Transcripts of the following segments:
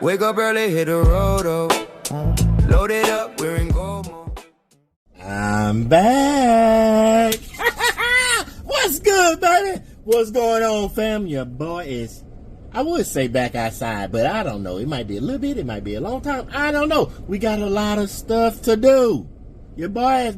Wake up early, hit the road, load it up, we're in go mode. I'm back. What's good, baby? What's going on, fam? Your boy is, I would say back outside, but I don't know. It might be a little bit. It might be a long time. I don't know. We got a lot of stuff to do. Your boy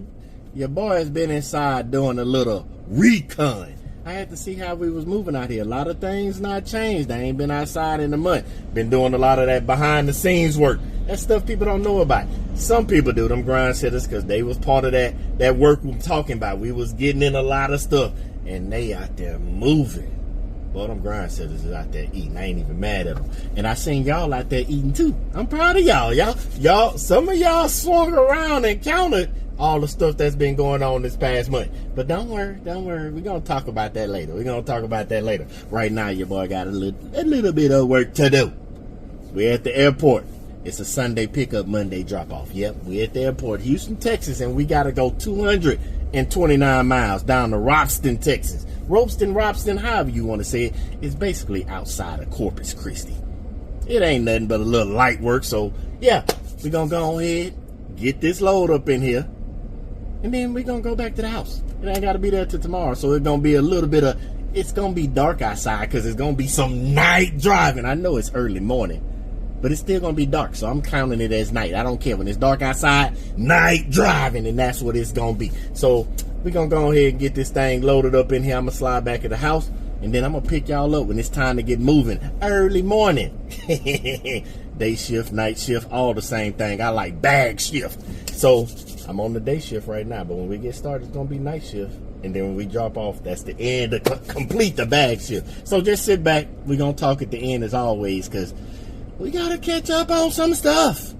has been inside doing a little recon. I had to see how we was moving out here. A lot of things not changed. I ain't been outside in a month. Been doing a lot of that behind the scenes work. That stuff people don't know about. Some people do, them grind sitters, because they was part of that work we talking about. We was getting in a lot of stuff, and they out there moving. Boy, them grind sitters is out there eating. I ain't even mad at them. And I seen y'all out there eating too. I'm proud of y'all. Y'all, some of y'all swung around and counted all the stuff that's been going on this past month. But don't worry. We're going to talk about that later. Right now, your boy got a little bit of work to do. We're at the airport. It's a Sunday pickup, Monday drop-off. Yep, we're at the airport, Houston, Texas, and we got to go 229 miles down to Robston, Texas. Robston, however you want to say it. It's basically outside of Corpus Christi. It ain't nothing but a little light work, so yeah, we're going to go ahead, get this load up in here, and then we're going to go back to the house. It ain't got to be there till tomorrow, so it's going to be a little bit of, it's going to be dark outside because it's going to be some night driving. I know it's early morning, but it's still going to be dark, so I'm counting it as night. I don't care. When it's dark outside, night driving, and that's what it's going to be. So we're going to go ahead and get this thing loaded up in here. I'm going to slide back at the house, and then I'm going to pick y'all up when it's time to get moving. Early morning. Day shift, night shift, all the same thing. I like bag shift. So I'm on the day shift right now, but when we get started, it's going to be night shift. And then when we drop off, that's the end to complete the bag shift. So just sit back. We're going to talk at the end as always, because we got to catch up on some stuff.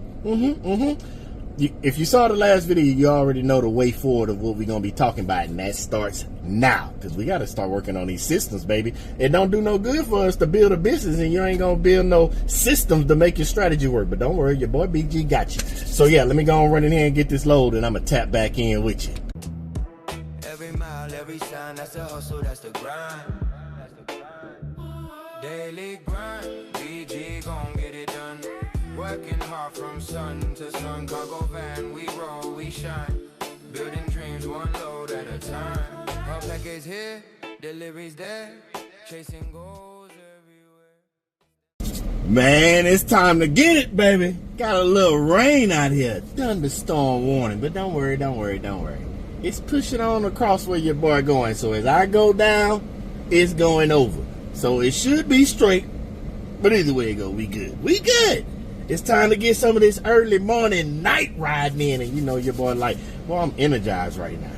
If you saw the last video, you already know the way forward of what we're going to be talking about, and that starts now, because we got to start working on these systems, baby. It don't do no good for us to build a business, and you ain't going to build no systems to make your strategy work. But don't worry, your boy BG got you. So, yeah, let me go and run in here and get this load, and I'm going to tap back in with you. Every mile, every sign, that's the hustle, that's the grind. Daily grind, BG gon' get it done. Working hard from sun to sun, cargo van, we roll, we shine. Building dreams one load at a time. Our package here, deliveries there, chasing goals everywhere. Man, it's time to get it, baby. Got a little rain out here. Thunderstorm warning, but don't worry. It's pushing on across where your boy going, so as I go down, it's going over. So it should be straight, but either way it go, we good. It's time to get some of this early morning night riding in, and you know your boy like, well, I'm energized right now.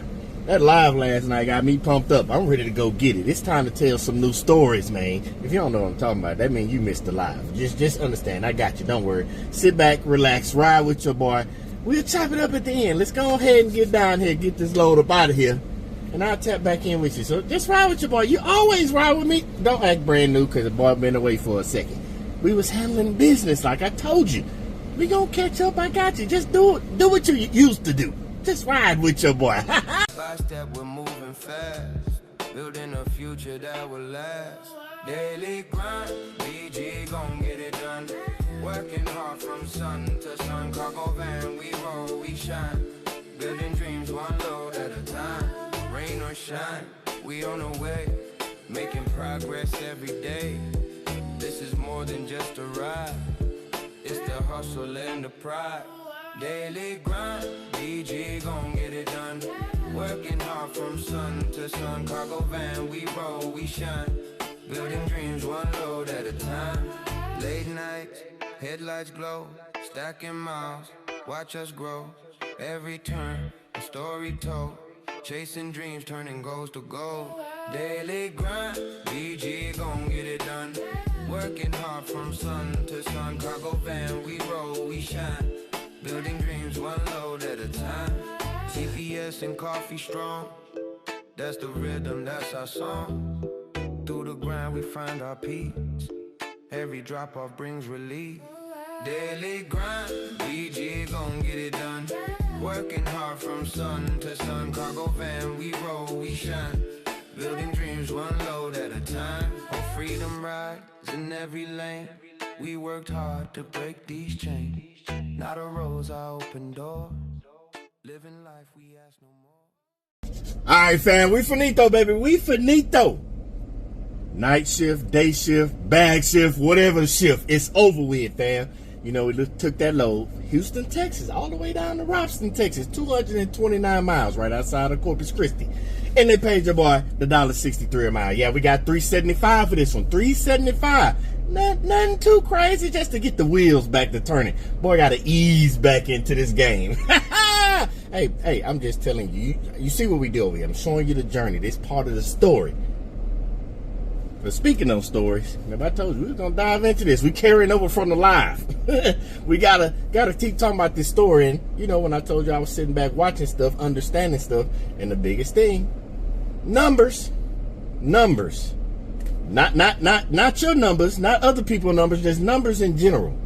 That live last night got me pumped up. I'm ready to go get it. It's time to tell some new stories, man. If you don't know what I'm talking about, that means you missed the live. Just understand, I got you, don't worry. Sit back, relax, ride with your boy. We'll chop it up at the end. Let's go ahead and get down here, get this load up out of here, and I'll tap back in with you. So just ride with your boy. You always ride with me. Don't act brand new because the boy been away for a second. We was handling business like I told you. We gonna catch up, I got you. Just do what you used to do. Just ride with your boy. By step, we're moving fast, building a future that will last. Daily grind, BG gon' get it done. Working hard from sun to sun, cargo van, we roll, we shine. Building dreams one load at a time. Rain or shine, we on the way, making progress every day. This is more than just a ride, it's the hustle and the pride. Daily grind, BG gon' get it done. Working hard from sun to sun, cargo van, we roll, we shine. Building dreams one load at a time. Late nights, headlights glow, stacking miles, watch us grow. Every turn, a story told, chasing dreams, turning goals to gold. Daily grind, BG gon' get it done. Working hard from sun to sun, cargo van, we roll, we shine. Building dreams one load at a time. CPS and coffee strong, that's the rhythm, that's our song. Through the grind we find our peace, every drop off brings relief. Daily grind, BG gon' get it done. Working hard from sun to sun, cargo van, we roll, we shine. Building dreams one load at a time. On freedom rides in every lane, We worked hard to break these chains. Not a rose, I open doors. Living life, we ask no more. All right, fam, we finito, baby. We finito. Night shift, day shift, bag shift, whatever shift. It's over with, fam. You know, we took that load. Houston, Texas, all the way down to Robson, Texas. 229 miles right outside of Corpus Christi. And they paid your boy the $1.63 a mile. Yeah, we got $3.75 for this one. $3.75. Nothing too crazy, just to get the wheels back to turning. Boy, got to ease back into this game. Hey, I'm just telling you. You see what we do over here. I'm showing you the journey. This part of the story. But speaking of stories, remember I told you we were gonna dive into this. We carrying over from the live. We gotta keep talking about this story. And you know, when I told you I was sitting back watching stuff, understanding stuff, and the biggest thing, numbers. Not your numbers, not other people's numbers, just numbers in general.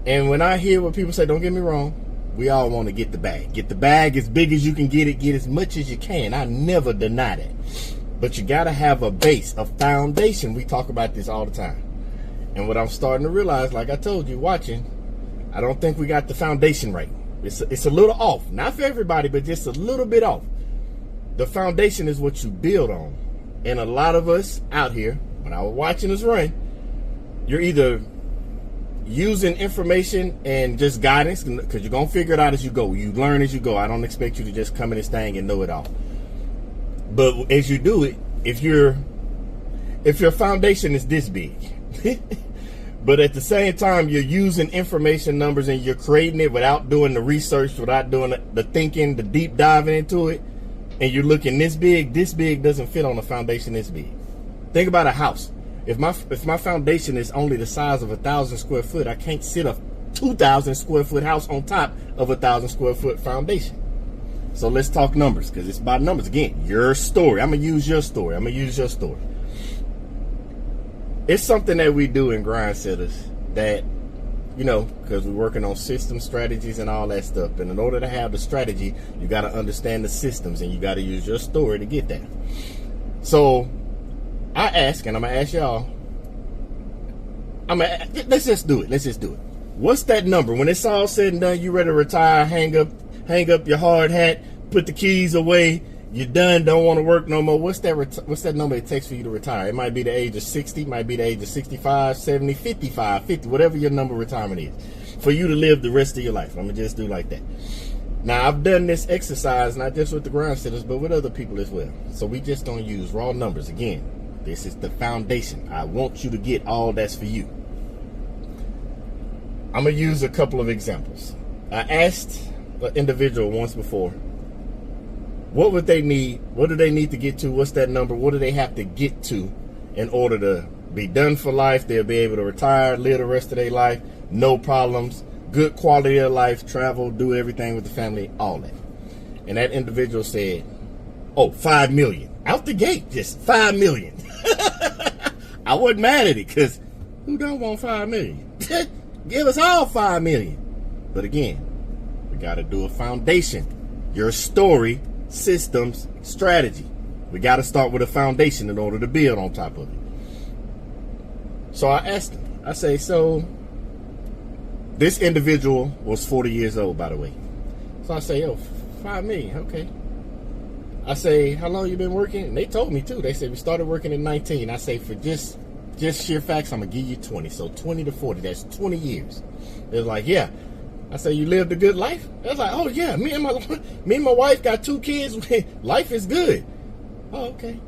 And when I hear what people say, don't get me wrong, we all want to get the bag. Get the bag as big as you can get it, get as much as you can. I never deny that. But you got to have a base, a foundation. We talk about this all the time. And what I'm starting to realize, like I told you, watching, I don't think we got the foundation right. It's a little off. Not for everybody, but just a little bit off. The foundation is what you build on. And a lot of us out here, when I was watching us run, you're either using information and just guidance, because you're going to figure it out as you go. You learn as you go. I don't expect you to just come in this thing and know it all. But as you do it, if your foundation is this big, but at the same time you're using information, numbers, and you're creating it without doing the research, without doing the thinking, the deep diving into it, and you're looking this big doesn't fit on a foundation this big. Think about a house. If my foundation is only the size of 1,000 square foot, I can't sit a 2,000 square foot house on top of 1,000 square foot foundation. So let's talk numbers, because it's about numbers. Again, your story. I'm going to use your story. It's something that we do in Grind Setters that, you know, because we're working on system strategies and all that stuff. And in order to have the strategy, you got to understand the systems, and you got to use your story to get that. So I ask, and I'm going to ask y'all, let's just do it. What's that number? When it's all said and done, you ready to retire, hang up your hard hat, put the keys away, you're done, don't want to work no more. What's that number it takes for you to retire? It might be the age of 60, might be the age of 65, 70, 55, 50, whatever your number of retirement is, for you to live the rest of your life. I'm going to just do like that. Now, I've done this exercise, not just with the Grind Setters, but with other people as well. So we just don't use raw numbers. Again, this is the foundation. I want you to get all that's for you. I'm going to use a couple of examples. I asked an individual once before, what would they need? What do they need to get to? What's that number? What do they have to get to in order to be done for life? They'll be able to retire, live the rest of their life, no problems, good quality of life, travel, do everything with the family, all that. And that individual said, oh, 5 million. Out the gate, just 5 million. I wasn't mad at it, because who don't want 5 million? Give us all 5 million. But again, we got to do a foundation. Your story, systems, strategy. We got to start with a foundation in order to build on top of it. So I asked him, I say, so this individual was 40 years old, by the way. So I say, oh, 5 million, okay. I say, how long you been working? And they told me too. They said, we started working at 19. I say, for just sheer facts, I'm going to give you 20. So 20 to 40, that's 20 years. They're like, yeah. I say, you lived a good life? I was like, oh yeah, me and my wife got 2 kids. Life is good. Oh, okay.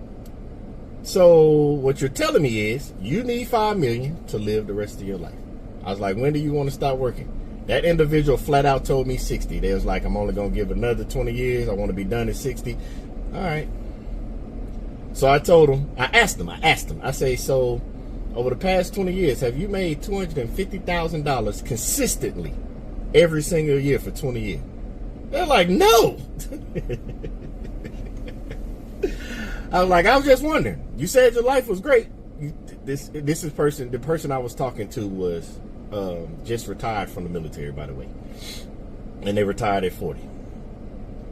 So what you're telling me is you need 5 million to live the rest of your life. I was like, when do you want to start working? That individual flat out told me 60. They was like, I'm only going to give another 20 years. I want to be done at 60. All right. So I told him, I asked him, I say, so over the past 20 years, have you made $250,000 consistently every single year for 20 years? They're like, no. I was like, I was just wondering. You said your life was great. The person I was talking to was just retired from the military, by the way. And they retired at 40.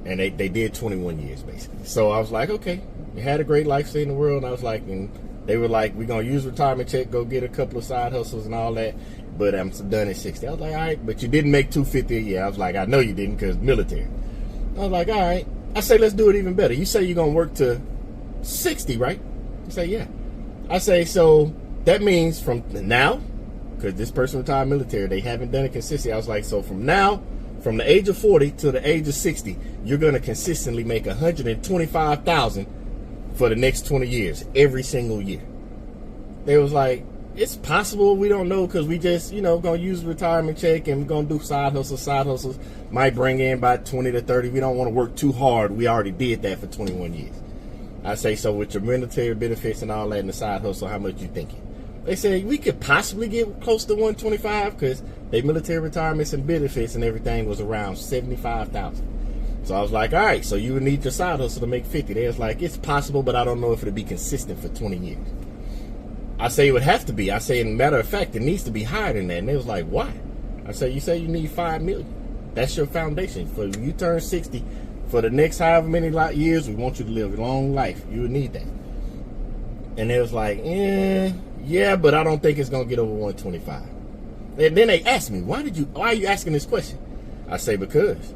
And they did 21 years, basically. So I was like, okay, you had a great life, stay in the world. And I was like, and They were like, we're going to use retirement check, go get a couple of side hustles and all that, but I'm done at 60. I was like, all right, but you didn't make $250 a year. I was like, I know you didn't because military. I was like, all right. I say, let's do it even better. You say you're going to work to 60, right? You say, yeah. I say, so that means from now, because this person retired military, they haven't done it consistently. I was like, so from now, from the age of 40 to the age of 60, you're going to consistently make $125,000 for the next 20 years, every single year. They was like, it's possible, we don't know, because we just, going to use retirement check and we're going to do side hustles. Side hustles might bring in about 20 to 30. We don't want to work too hard. We already did that for 21 years. I say, so with your military benefits and all that and the side hustle, how much you thinking? They say we could possibly get close to 125 because their military retirements and benefits and everything was around 75,000. So I was like, all right, so you would need your side hustle to make 50. They was like, it's possible, but I don't know if it'll be consistent for 20 years. I say it would have to be. I say, in matter of fact, it needs to be higher than that. And they was like, why? I say, you say you need $5 million. That's your foundation. For you turn 60, for the next however many years, we want you to live a long life. You would need that. And they was like, yeah, but I don't think it's gonna get over 125. And then they asked me, why are you asking this question? I say, because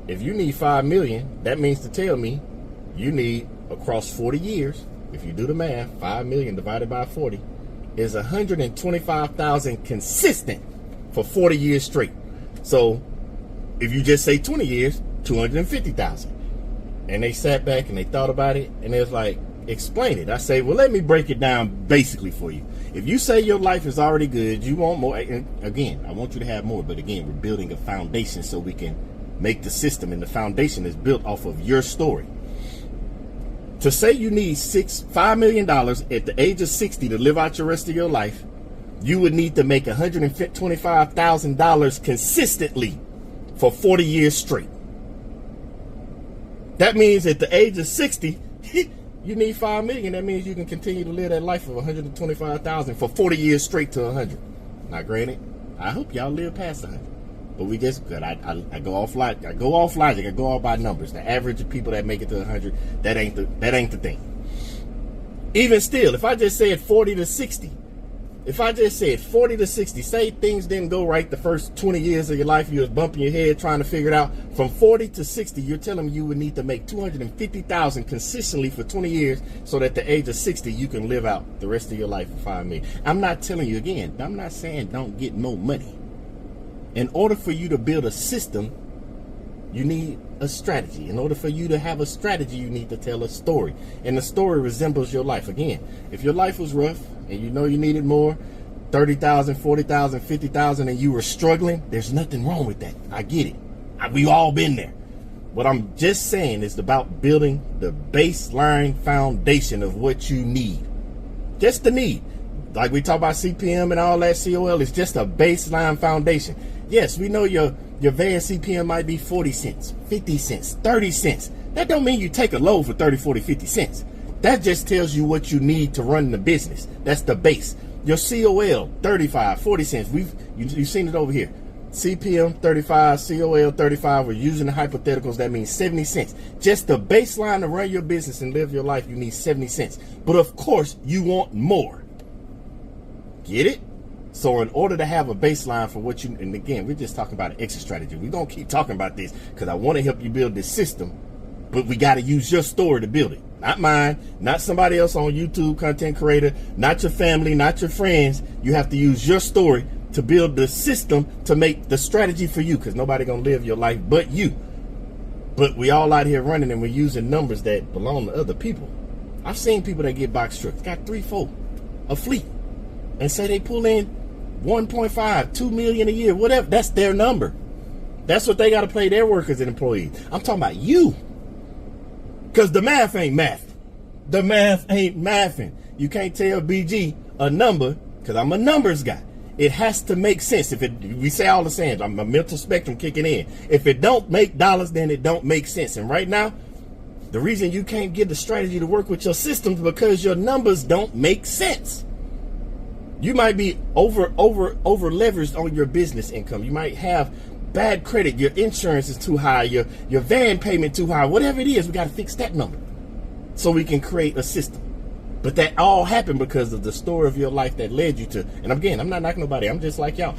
if you need $5 million, that means to tell me you need across 40 years. If you do the math, 5 million divided by 40 is 125,000 consistent for 40 years straight. So if you just say 20 years, 250,000. And they sat back and they thought about it and they was like, explain it. I say, well, let me break it down basically for you. If you say your life is already good, you want more. And again, I want you to have more, but again, we're building a foundation so we can make the system, and the foundation is built off of your story. To say you need $5 million at the age of 60 to live out your rest of your life, you would need to make $125,000 consistently for 40 years straight. That means at the age of 60, you need $5 million. That means you can continue to live that life of $125,000 for 40 years straight to 100. Now, granted, I hope y'all live past 100. But we just, I go off logic. I go off by numbers. The average of people that make it to 100, that ain't the thing. Even still, if I just said 40 to 60, say things didn't go right the first 20 years of your life, you was bumping your head trying to figure it out. From 40 to 60, you're telling me you would need to make 250,000 consistently for 20 years so that at the age of 60, you can live out the rest of your life for $5 million. I'm not telling you, again, I'm not saying don't get more money. In order for you to build a system, you need a strategy. In order for you to have a strategy, you need to tell a story. And the story resembles your life. Again, if your life was rough and you know you needed more, 30,000, 40,000, 50,000, and you were struggling, there's nothing wrong with that. I get it. We've all been there. What I'm just saying is about building the baseline foundation of what you need. Just the need. Like we talk about CPM and all that, COL, it's just a baseline foundation. Yes, we know your van CPM might be 40 cents, 50 cents, 30 cents. That don't mean you take a load for 30, 40, 50 cents. That just tells you what you need to run the business. That's the base. Your COL, 35, 40 cents. You've seen it over here. CPM 35, COL 35. We're using the hypotheticals. That means 70 cents. Just the baseline to run your business and live your life, you need 70 cents. But of course, you want more. Get it? So in order to have a baseline for what you, and again, we're just talking about an exit strategy. We're going to keep talking about this because I want to help you build this system, but we got to use your story to build it. Not mine, not somebody else on YouTube, content creator, not your family, not your friends. You have to use your story to build the system to make the strategy for you, because nobody going to live your life but you. But we all out here running and we're using numbers that belong to other people. I've seen people that get box trucks, got 3, 4, a fleet, and say they pull in 1.5, 2 million a year, whatever. That's their number. That's what they got to pay their workers and employees. I'm talking about you. Because the math ain't math. The math ain't mathing. You can't tell BG a number because I'm a numbers guy. It has to make sense. We say all the sayings, I'm a mental spectrum kicking in. If it don't make dollars, then it don't make sense. And right now, the reason you can't get the strategy to work with your systems because your numbers don't make sense. You might be over leveraged on your business income. You might have bad credit. Your insurance is too high. Your van payment too high. Whatever it is, we got to fix that number so we can create a system. But that all happened because of the story of your life that led you to. And again, I'm not knocking nobody. I'm just like y'all.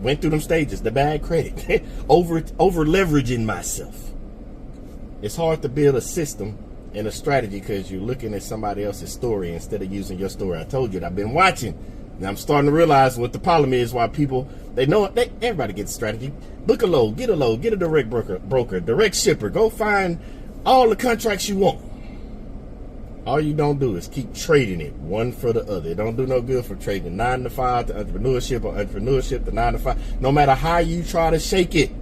Went through them stages, the bad credit, over leveraging myself. It's hard to build a system and a strategy because you're looking at somebody else's story instead of using your story. I told you that I've been watching. And I'm starting to realize what the problem is, why people, they know it. Everybody gets a strategy. Book a load, get a direct broker, direct shipper. Go find all the contracts you want. All you don't do is keep trading it one for the other. It don't do no good for trading 9 to 5 to entrepreneurship or entrepreneurship to 9 to 5. No matter how you try to shake it,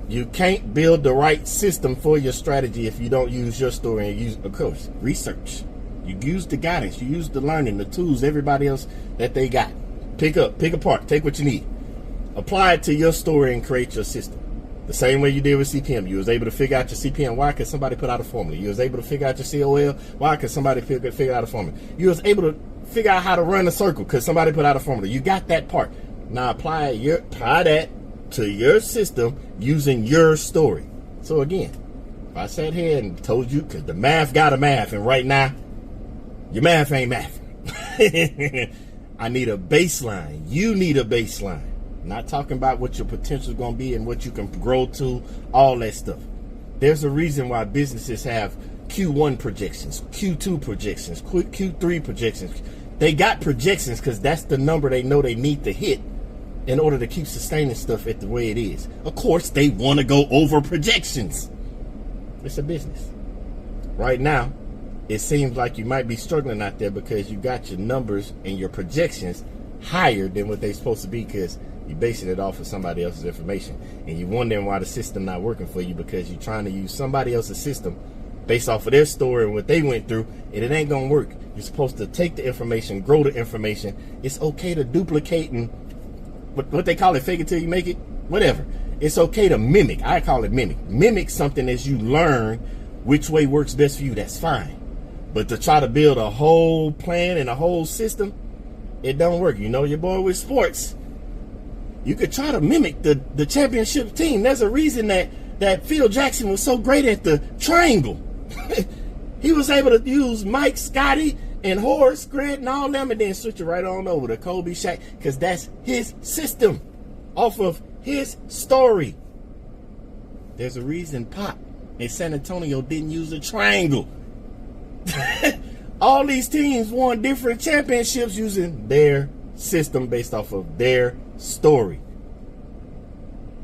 you can't build the right system for your strategy if you don't use your story and use, of course, research. You use the guidance, you use the learning, the tools, everybody else that they got. Pick apart, take what you need. Apply it to your story and create your system. The same way you did with CPM. You was able to figure out your CPM. Why? Because somebody put out a formula. You was able to figure out your COL. Why? Because somebody figured out a formula. You was able to figure out how to run a circle because somebody put out a formula. You got that part. Now apply that to your system using your story. So again, if I sat here and told you, because the math got a math, and right now, your math ain't math. I need a baseline. You need a baseline. Not talking about what your potential is going to be and what you can grow to, all that stuff. There's a reason why businesses have Q1 projections, Q2 projections, Q3 projections. They got projections because that's the number they know they need to hit in order to keep sustaining stuff at the way it is. Of course, they want to go over projections. It's a business. Right now, it seems like you might be struggling out there because you got your numbers and your projections higher than what they're supposed to be because you're basing it off of somebody else's information. And you're wondering why the system not working for you because you're trying to use somebody else's system based off of their story and what they went through, and it ain't going to work. You're supposed to take the information, grow the information. It's okay to duplicate and what they call it, fake it till you make it, whatever. It's okay to mimic. I call it mimic. Mimic something as you learn which way works best for you. That's fine. But to try to build a whole plan and a whole system, it don't work. You know your boy with sports. You could try to mimic the championship team. There's a reason that Phil Jackson was so great at the triangle. He was able to use Mike, Scotty, and Horace Grant and all them and then switch it right on over to Kobe, Shaq, because that's his system off of his story. There's a reason Pop in San Antonio didn't use a triangle. All these teams won different championships using their system based off of their story.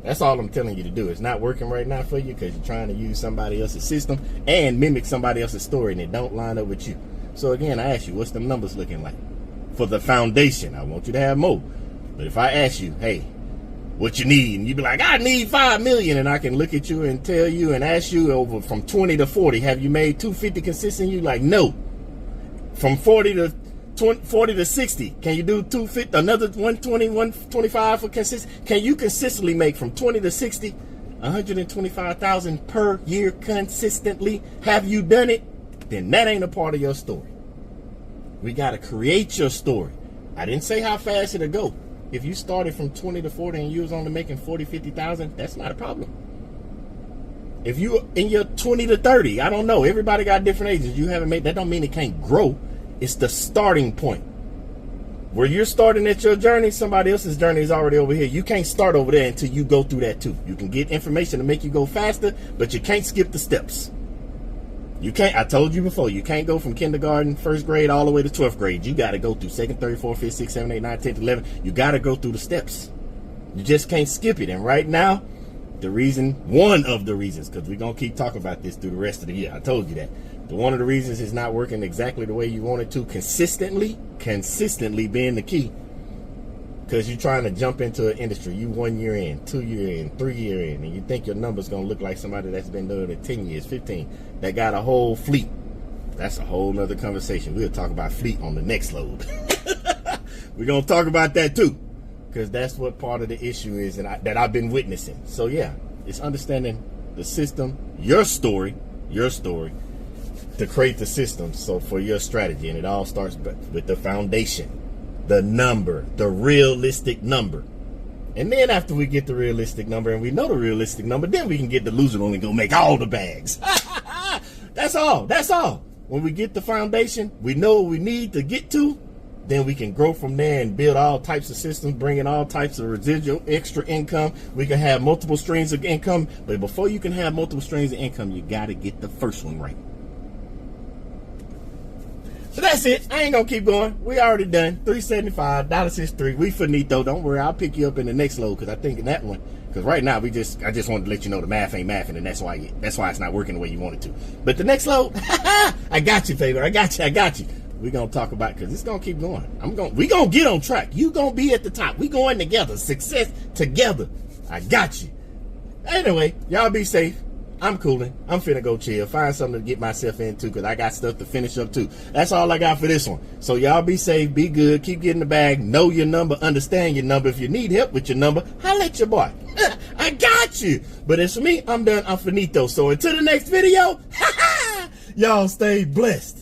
That's all I'm telling you to do. It's not working right now for you because you're trying to use somebody else's system and mimic somebody else's story and it don't line up with you. So again, I ask you, what's them numbers looking like? For the foundation, I want you to have more. But if I ask you, hey, what you need, and you be like, I need 5 million, and I can look at you and tell you and ask you over from 20 to 40, have you made 250 consistent? You like, no. From 40 to 60, can you do 250, another 120, 125 for consistent? Can you consistently make from 20 to 60, 125,000 per year consistently? Have you done it? Then that ain't a part of your story. We got to create your story. I didn't say how fast it'll go. If you started from 20 to 40 and you was only making 40, 50,000, that's not a problem. If you in your 20 to 30, I don't know. Everybody got different ages. You haven't made, that don't mean it can't grow. It's the starting point. Where you're starting at your journey, somebody else's journey is already over here. You can't start over there until you go through that too. You can get information to make you go faster, but you can't skip the steps. You can't, I told you before, you can't go from kindergarten, first grade, all the way to 12th grade. You got to go through 2nd, 3rd, 4th, 5th, 6th, 7th, 8th, 9th, 10th, 11th. You got to go through the steps. You just can't skip it. And right now, one of the reasons, because we're going to keep talking about this through the rest of the year. I told you that. One of the reasons it's not working exactly the way you want it to consistently being the key. Because you're trying to jump into an industry. You 1 year in, 2 year in, 3 year in, and you think your number's going to look like somebody that's been doing it 10 years, 15, that got a whole fleet. That's a whole nother conversation. We'll talk about fleet on the next load. We're going to talk about that too, because that's what part of the issue is that I've been witnessing. So yeah, it's understanding the system, your story, to create the system. So for your strategy, and it all starts with the foundation. The number, the realistic number. And then after we get the realistic number and we know the realistic number, then we can get delusional and go make all the bags. That's all. when we get the foundation, we know what we need to get to, then we can grow from there and build all types of systems, bring in all types of residual extra income. We can have multiple streams of income, but before you can have multiple streams of income, you got to get the first one right. So that's it. I ain't gonna keep going. We already done. $375, $1.63. We finito. Don't worry, I'll pick you up in the next load, because I think in that one, because right now I just wanted to let you know the math ain't mathing, and that's why it's not working the way you want it to. But the next load, I got you, favor. I got you. We're gonna talk about, because it's gonna keep going. We gonna get on track. You gonna be at the top. We going together. Success together. I got you. Anyway, y'all be safe. I'm cooling. I'm finna go chill. Find something to get myself into, because I got stuff to finish up too. That's all I got for this one. So y'all be safe, be good, keep getting the bag, know your number, understand your number. If you need help with your number, holla at your boy. I got you. But as for me, I'm done. I'm finito. So until the next video, y'all stay blessed.